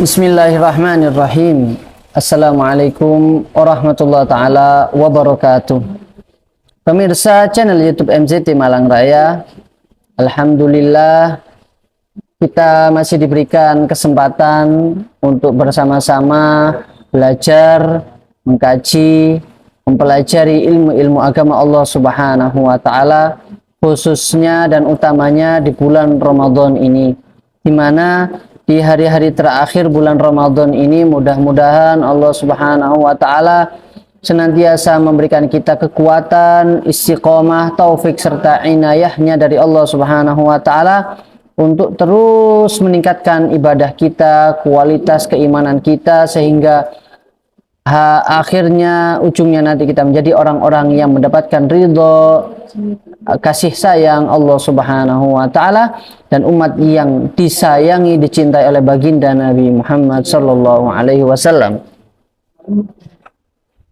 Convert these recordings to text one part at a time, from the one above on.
Bismillahirrahmanirrahim. Assalamualaikum warahmatullahi taala wabarakatuh. Pemirsa channel YouTube MZT Malang Raya, alhamdulillah kita masih diberikan kesempatan untuk bersama-sama belajar, mengkaji, mempelajari ilmu-ilmu agama Allah Subhanahu wa taala, khususnya dan utamanya di bulan Ramadan ini, di mana di hari-hari terakhir bulan Ramadan ini mudah-mudahan Allah Subhanahu wa taala senantiasa memberikan kita kekuatan, istiqomah, taufik serta inayahnya dari Allah Subhanahu wa taala untuk terus meningkatkan ibadah kita, kualitas keimanan kita, sehingga akhirnya ujungnya nanti kita menjadi orang-orang yang mendapatkan ridho, kasih sayang Allah Subhanahu wa taala, dan umat yang disayangi, dicintai oleh baginda Nabi Muhammad sallallahu alaihi wasallam.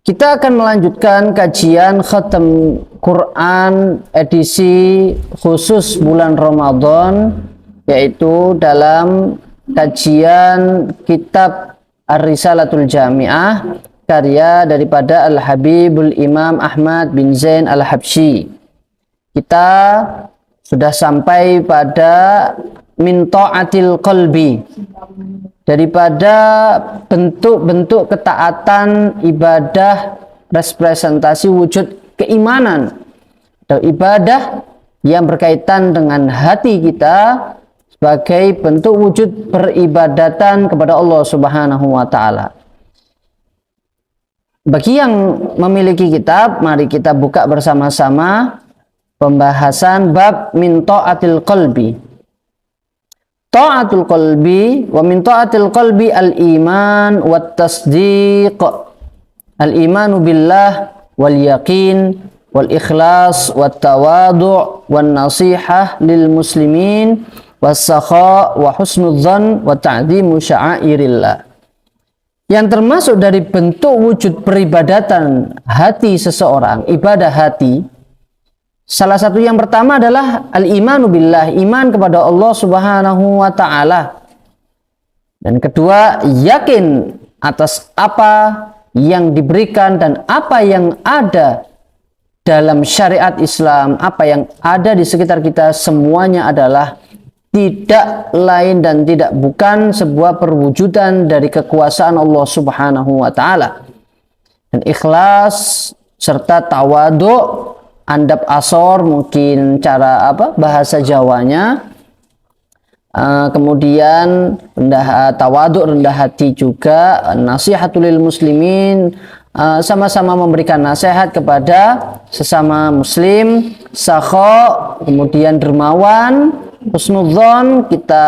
Kita akan melanjutkan kajian khatam Quran edisi khusus bulan Ramadan, yaitu dalam kajian kitab Ar-Risalatul Jami'ah karya daripada Al-Habibul Imam Ahmad bin Zain Al-Habsyi. Kita sudah sampai pada min ta'atil qalbi, daripada bentuk-bentuk ketaatan, ibadah, representasi wujud keimanan atau ibadah yang berkaitan dengan hati kita sebagai bentuk wujud peribadatan kepada Allah Subhanahu wa taala. Bagi yang memiliki kitab, mari kita buka bersama-sama pembahasan bab min ta'atil qalbi. Ta'atul qalbi, wa min ta'atil qalbi al-iman wat tasdiq. Al-imanu billah wal yaqin wal ikhlas wat tawadu' wan nasihah lil muslimin was sakha wa husnudzan wa ta'dhimu sya'airillah. Yang termasuk dari bentuk wujud peribadatan hati seseorang, ibadah hati, salah satu yang pertama adalah al-imanu billah, iman kepada Allah Subhanahu wa taala. Dan kedua, yakin atas apa yang diberikan dan apa yang ada dalam syariat Islam, apa yang ada di sekitar kita, semuanya adalah tidak lain dan tidak bukan sebuah perwujudan dari kekuasaan Allah Subhanahu wa taala. Dan ikhlas serta tawadhu, andap asor mungkin cara bahasa Jawanya, kemudian tawadhu, rendah hati juga, nasihatul lil muslimin, sama-sama memberikan nasihat kepada sesama muslim, sakha, kemudian dermawan, husnudzon, kita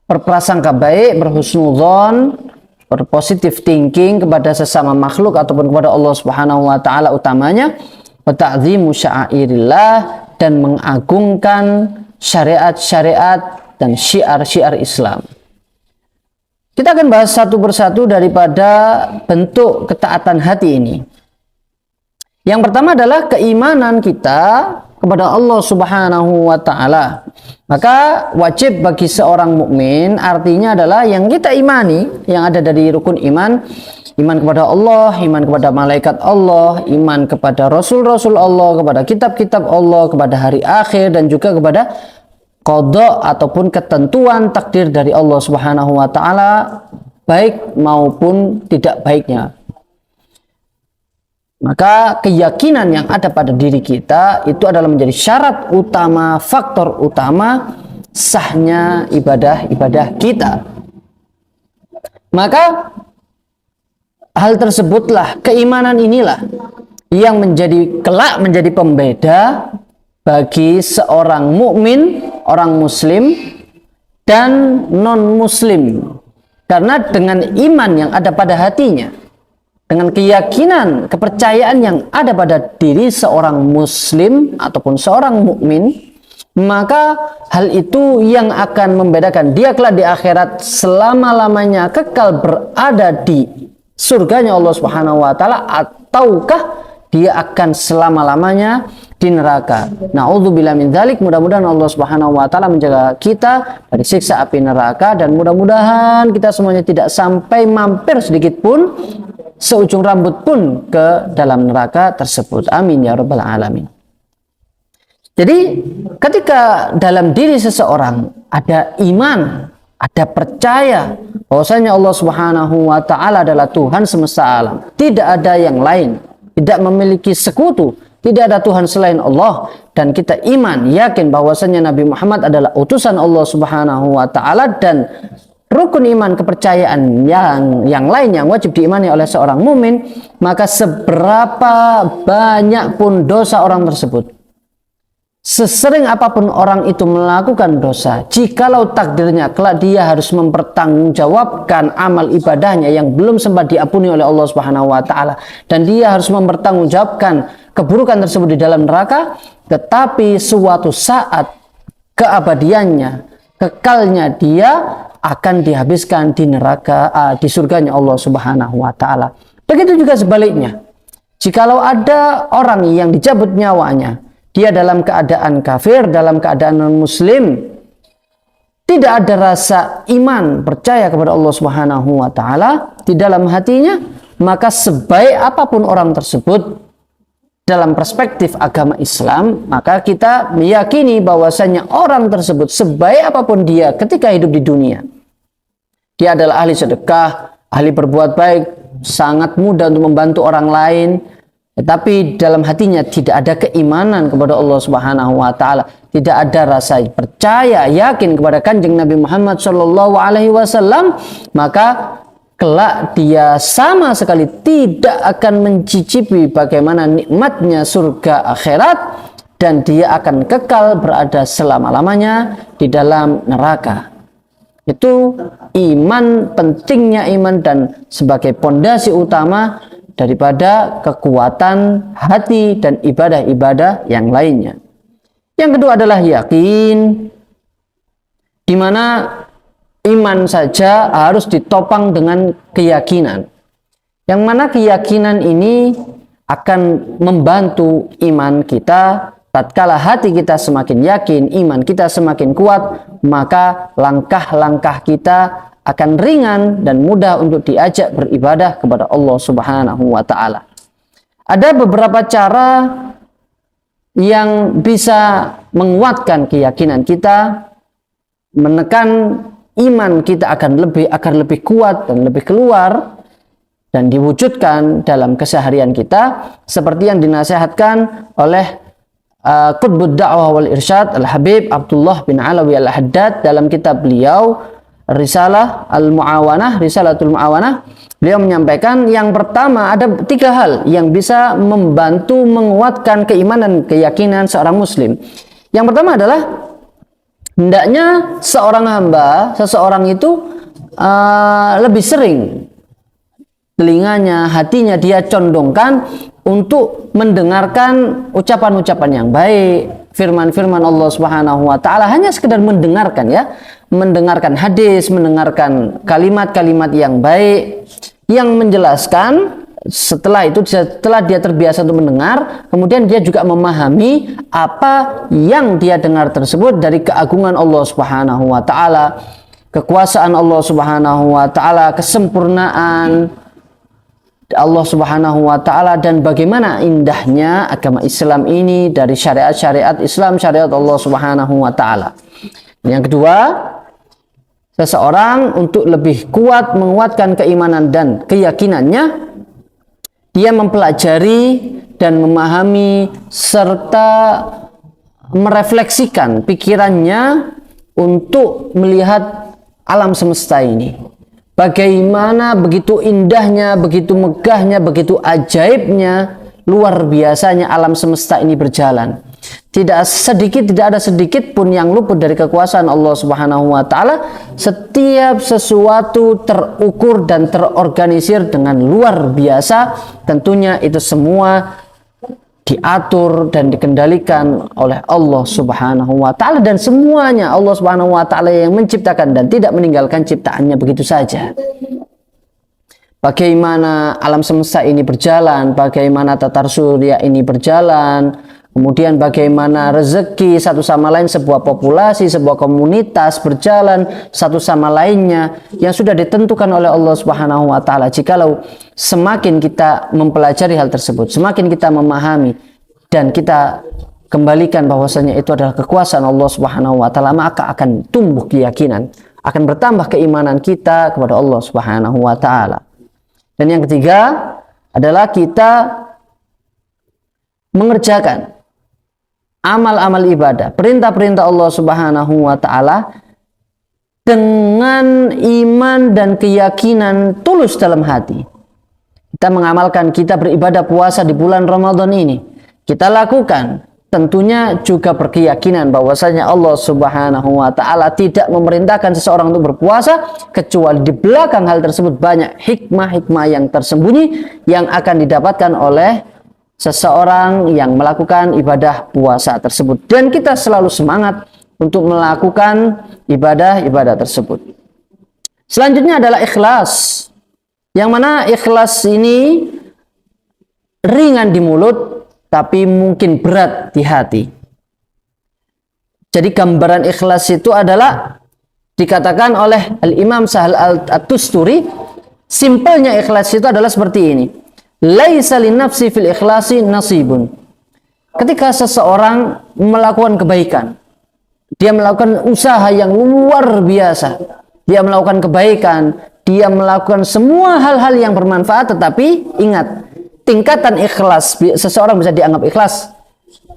berprasangka baik, berhusnudzon, berpositif thinking kepada sesama makhluk ataupun kepada Allah Subhanahu wa taala utamanya, wa ta'dhimu sya'airillah, dan mengagungkan syariat-syariat dan syiar-syiar Islam. Kita akan bahas satu persatu daripada bentuk ketaatan hati ini. Yang pertama adalah keimanan kita kepada Allah Subhanahu wa taala. Maka wajib bagi seorang mukmin, artinya adalah yang kita imani, yang ada dari rukun iman, iman kepada Allah, iman kepada malaikat Allah, iman kepada rasul-rasul Allah, kepada kitab-kitab Allah, kepada hari akhir, dan juga kepada qada ataupun ketentuan takdir dari Allah Subhanahu wa taala, baik maupun tidak baiknya. Maka keyakinan yang ada pada diri kita itu adalah menjadi syarat utama, faktor utama sahnya ibadah-ibadah kita. Maka hal tersebutlah, keimanan inilah yang kelak menjadi pembeda bagi seorang mukmin, orang muslim dan non muslim. Karena dengan iman yang ada pada hatinya, dengan keyakinan, kepercayaan yang ada pada diri seorang muslim ataupun seorang mukmin, maka hal itu yang akan membedakan dia kelak di akhirat selama-lamanya kekal berada di surganya Allah Subhanahu wa taala, ataukah dia akan selama-lamanya di neraka. Na'udzubillah min dzalik. Mudah-mudahan Allah Subhanahu wa taala menjaga kita dari siksa api neraka, dan mudah-mudahan kita semuanya tidak sampai mampir sedikit pun, seujung rambut pun ke dalam neraka tersebut. Amin ya rabbal alamin. Jadi ketika dalam diri seseorang ada iman, ada percaya bahwasanya Allah Subhanahu wa taala adalah Tuhan semesta alam, tidak ada yang lain, tidak memiliki sekutu, tidak ada Tuhan selain Allah, dan kita iman yakin bahwasanya Nabi Muhammad adalah utusan Allah Subhanahu wa taala, dan rukun iman kepercayaan yang lain yang wajib diimani oleh seorang mukmin, maka seberapa banyak pun dosa orang tersebut, sesering apapun orang itu melakukan dosa, jikalau takdirnya kelak dia harus mempertanggungjawabkan amal ibadahnya yang belum sempat diampuni oleh Allah Subhanahu wa taala, dan dia harus mempertanggungjawabkan keburukan tersebut di dalam neraka, tetapi suatu saat keabadiannya, kekalnya dia akan dihabiskan di neraka, di surganya Allah Subhanahu wa taala. Begitu juga sebaliknya. Jikalau ada orang yang dicabut nyawanya, dia dalam keadaan kafir, dalam keadaan non-muslim, tidak ada rasa iman, percaya kepada Allah Subhanahu wa taala di dalam hatinya, maka sebaik apapun orang tersebut dalam perspektif agama Islam, maka kita meyakini bahwasanya orang tersebut sebaik apapun dia ketika hidup di dunia, dia adalah ahli sedekah, ahli berbuat baik, sangat mudah untuk membantu orang lain, tetapi dalam hatinya tidak ada keimanan kepada Allah Subhanahu wa taala, tidak ada rasa percaya, yakin kepada Kanjeng Nabi Muhammad sallallahu alaihi wasallam, maka kelak dia sama sekali tidak akan mencicipi bagaimana nikmatnya surga akhirat, dan dia akan kekal berada selama-lamanya di dalam neraka. Itu iman, pentingnya iman, dan sebagai pondasi utama daripada kekuatan hati dan ibadah-ibadah yang lainnya. Yang kedua adalah yakin, di mana iman saja harus ditopang dengan keyakinan, yang mana keyakinan ini akan membantu iman kita. Tatkala hati kita semakin yakin, iman kita semakin kuat, maka langkah-langkah kita akan ringan dan mudah untuk diajak beribadah kepada Allah Subhanahu wa taala. Ada beberapa cara yang bisa menguatkan keyakinan kita, menekan iman kita agar lebih kuat dan lebih keluar dan diwujudkan dalam keseharian kita, seperti yang dinasihatkan oleh Qutbud Da'wah wal Irsyad Al-Habib Abdullah bin Alawi Al-Haddad dalam kitab beliau Risalah Al-Mu'awanah, Risalatul Mu'awanah. Beliau menyampaikan yang pertama, ada 3 hal yang bisa membantu menguatkan keimanan, keyakinan seorang muslim. Yang pertama adalah hendaknya seorang hamba, seseorang itu lebih sering telinganya, hatinya dia condongkan untuk mendengarkan ucapan-ucapan yang baik, firman-firman Allah Subhanahu wa taala, hanya sekedar mendengarkan, ya, mendengarkan hadis, mendengarkan kalimat-kalimat yang baik yang menjelaskan. Setelah itu, setelah dia terbiasa untuk mendengar, kemudian dia juga memahami apa yang dia dengar tersebut dari keagungan Allah Subhanahu wa taala, kekuasaan Allah Subhanahu wa taala, kesempurnaan Allah Subhanahu wa taala, dan bagaimana indahnya agama Islam ini dari syariat-syariat Islam, syariat Allah Subhanahu wa taala. Yang kedua, seseorang untuk lebih kuat menguatkan keimanan dan keyakinannya, dia mempelajari dan memahami serta merefleksikan pikirannya untuk melihat alam semesta ini. Bagaimana begitu indahnya, begitu megahnya, begitu ajaibnya, luar biasanya alam semesta ini berjalan. Tidak ada sedikit pun yang luput dari kekuasaan Allah Subhanahu wa taala. Setiap sesuatu terukur dan terorganisir dengan luar biasa. Tentunya itu semua diatur dan dikendalikan oleh Allah Subhanahu wa taala, dan semuanya Allah Subhanahu wa taala yang menciptakan dan tidak meninggalkan ciptaannya begitu saja. Bagaimana alam semesta ini berjalan, bagaimana tatar surya ini berjalan, kemudian bagaimana rezeki satu sama lain, sebuah populasi, sebuah komunitas berjalan satu sama lainnya yang sudah ditentukan oleh Allah Subhanahu wa taala. Jikalau semakin kita mempelajari hal tersebut, semakin kita memahami dan kita kembalikan bahwasanya itu adalah kekuasaan Allah Subhanahu wa taala, maka akan tumbuh keyakinan, akan bertambah keimanan kita kepada Allah Subhanahu wa taala. Dan yang ketiga adalah kita mengerjakan amal-amal ibadah, perintah-perintah Allah Subhanahu wa taala dengan iman dan keyakinan tulus dalam hati. Kita mengamalkan, kita beribadah puasa di bulan Ramadan ini, kita lakukan tentunya juga berkeyakinan bahwasanya Allah Subhanahu wa taala tidak memerintahkan seseorang untuk berpuasa kecuali di belakang hal tersebut banyak hikmah-hikmah yang tersembunyi yang akan didapatkan oleh seseorang yang melakukan ibadah puasa tersebut. Dan kita selalu semangat untuk melakukan ibadah-ibadah tersebut. Selanjutnya adalah ikhlas. Yang mana ikhlas ini ringan di mulut tapi mungkin berat di hati. Jadi gambaran ikhlas itu adalah dikatakan oleh Al-Imam Sahal At-Tusturi, simpelnya ikhlas itu adalah seperti ini. Laisa linnafsi fil ikhlasi nasibun. Ketika seseorang melakukan kebaikan, dia melakukan usaha yang luar biasa, dia melakukan kebaikan, dia melakukan semua hal-hal yang bermanfaat, tetapi ingat, tingkatan ikhlas seseorang bisa dianggap ikhlas.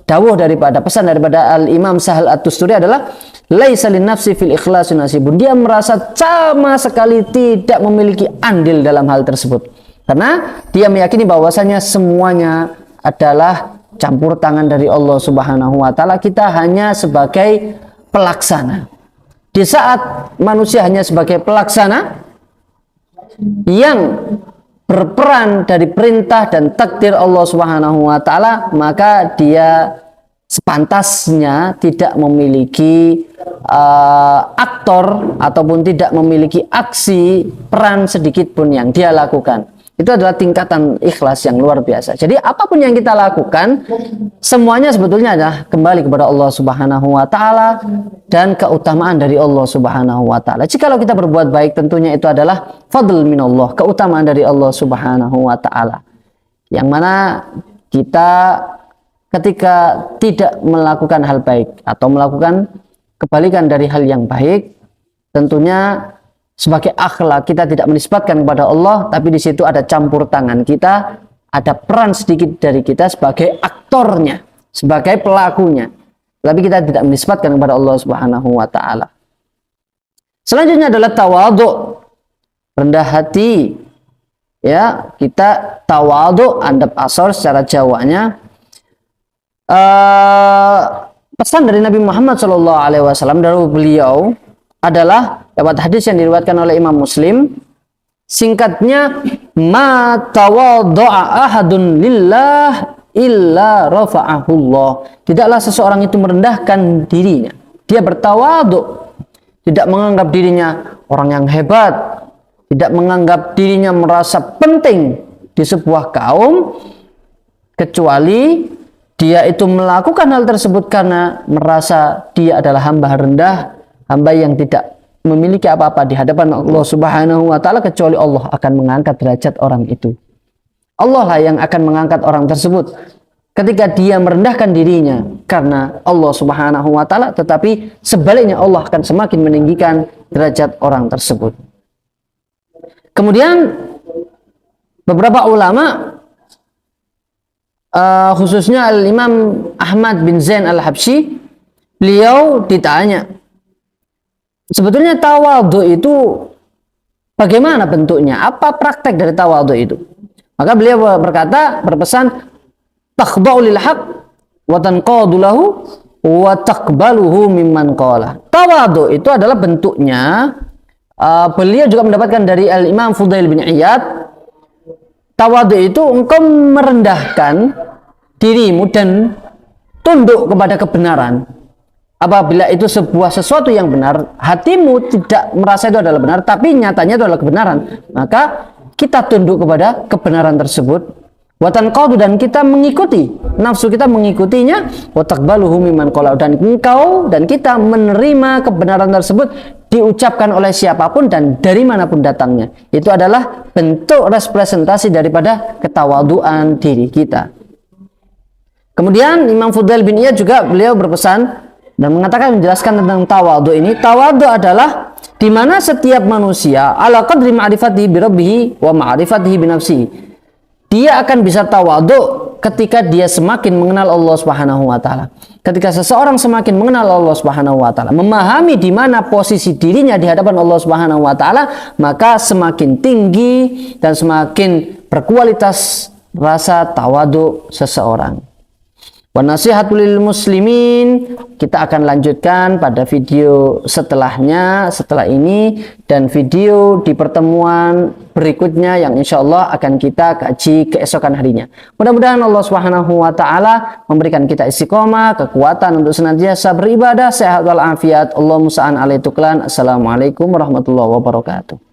Dawuh daripada pesan daripada Al-Imam Sahal At-Tusturi adalah laisa linnafsi fil ikhlasi nasibun. Dia merasa sama sekali tidak memiliki andil dalam hal tersebut. Karena dia meyakini bahwasanya semuanya adalah campur tangan dari Allah Subhanahu wa taala. Kita hanya sebagai pelaksana. Di saat manusia hanya sebagai pelaksana yang berperan dari perintah dan takdir Allah Subhanahu wa taala, maka dia sepantasnya tidak memiliki aktor ataupun tidak memiliki aksi peran sedikit pun yang dia lakukan. Itu adalah tingkatan ikhlas yang luar biasa. Jadi apapun yang kita lakukan, semuanya sebetulnya adalah kembali kepada Allah Subhanahu wa taala dan keutamaan dari Allah Subhanahu wa taala. Jikalau kita berbuat baik, tentunya itu adalah fadl minallah, keutamaan dari Allah Subhanahu wa taala. Yang mana kita ketika tidak melakukan hal baik atau melakukan kebalikan dari hal yang baik, tentunya sebagai akhlak kita tidak menisbatkan kepada Allah, tapi di situ ada campur tangan kita, ada peran sedikit dari kita sebagai aktornya, sebagai pelakunya. Tapi kita tidak menisbatkan kepada Allah Subhanahu wa taala. Selanjutnya adalah tawadhu, rendah hati. Ya, kita tawadhu, andap asor secara Jawanya. Pesan dari Nabi Muhammad SAW dari beliau adalah lewat hadis yang diriwayatkan oleh Imam Muslim, singkatnya, ma tawaddu'a ahadun lillah illa rafa'ahullah. Tidaklah seseorang itu merendahkan dirinya, dia bertawadhu, tidak menganggap dirinya orang yang hebat, tidak menganggap dirinya merasa penting di sebuah kaum, kecuali dia itu melakukan hal tersebut karena merasa dia adalah hamba rendah, hamba yang tidak memiliki apa-apa di hadapan Allah Subhanahu wa taala, kecuali Allah akan mengangkat derajat orang itu. Allah lah yang akan mengangkat orang tersebut ketika dia merendahkan dirinya karena Allah Subhanahu wa taala, tetapi sebaliknya Allah akan semakin meninggikan derajat orang tersebut. Kemudian beberapa ulama, khususnya Al-Imam Ahmad bin Zain Al-Habsyi, beliau ditanya, sebetulnya tawadhu itu bagaimana bentuknya? Apa praktek dari tawadhu itu? Maka beliau berpesan, takhda'u lil haqq wa tanqadu lahu wa taqbaluhu mimman qala. Tawadhu itu adalah bentuknya, beliau juga mendapatkan dari Al-Imam Fudail bin Iyad, tawadhu itu engkau merendahkan dirimu dan tunduk kepada kebenaran. Apabila itu sebuah sesuatu yang benar, hatimu tidak merasa itu adalah benar, tapi nyatanya itu adalah kebenaran, maka kita tunduk kepada kebenaran tersebut. Wa tanqadu, dan kita mengikuti, nafsu kita mengikutinya, wa taqbaluhu mimman qala, dan engkau dan kita menerima kebenaran tersebut diucapkan oleh siapapun dan dari manapun datangnya. Itu adalah bentuk representasi daripada ketawaduan diri kita. Kemudian Imam Fudail bin Iyad juga beliau berpesan dan mengatakan, menjelaskan tentang tawadu ini. Tawadu adalah di mana setiap manusia ala qadri ma'rifatihi bi rabbih wa ma'rifatihi bi nafsihi, dia akan bisa tawadhu ketika dia semakin mengenal Allah Subhanahu wa taala. Ketika seseorang semakin mengenal Allah Subhanahu wa taala, memahami di mana posisi dirinya di hadapan Allah Subhanahu wa taala, maka semakin tinggi dan semakin berkualitas rasa tawadhu seseorang. Wa nasihatul lil muslimin, kita akan lanjutkan pada video setelahnya, setelah ini, dan video di pertemuan berikutnya yang insya Allah akan kita kaji keesokan harinya. Mudah-mudahan Allah Subhanahu wa taala memberikan kita istiqomah, kekuatan untuk senantiasa beribadah, sehat wal afiat. Allahumma sa'an alaihi tuklan. Assalamualaikum warahmatullahi wabarakatuh.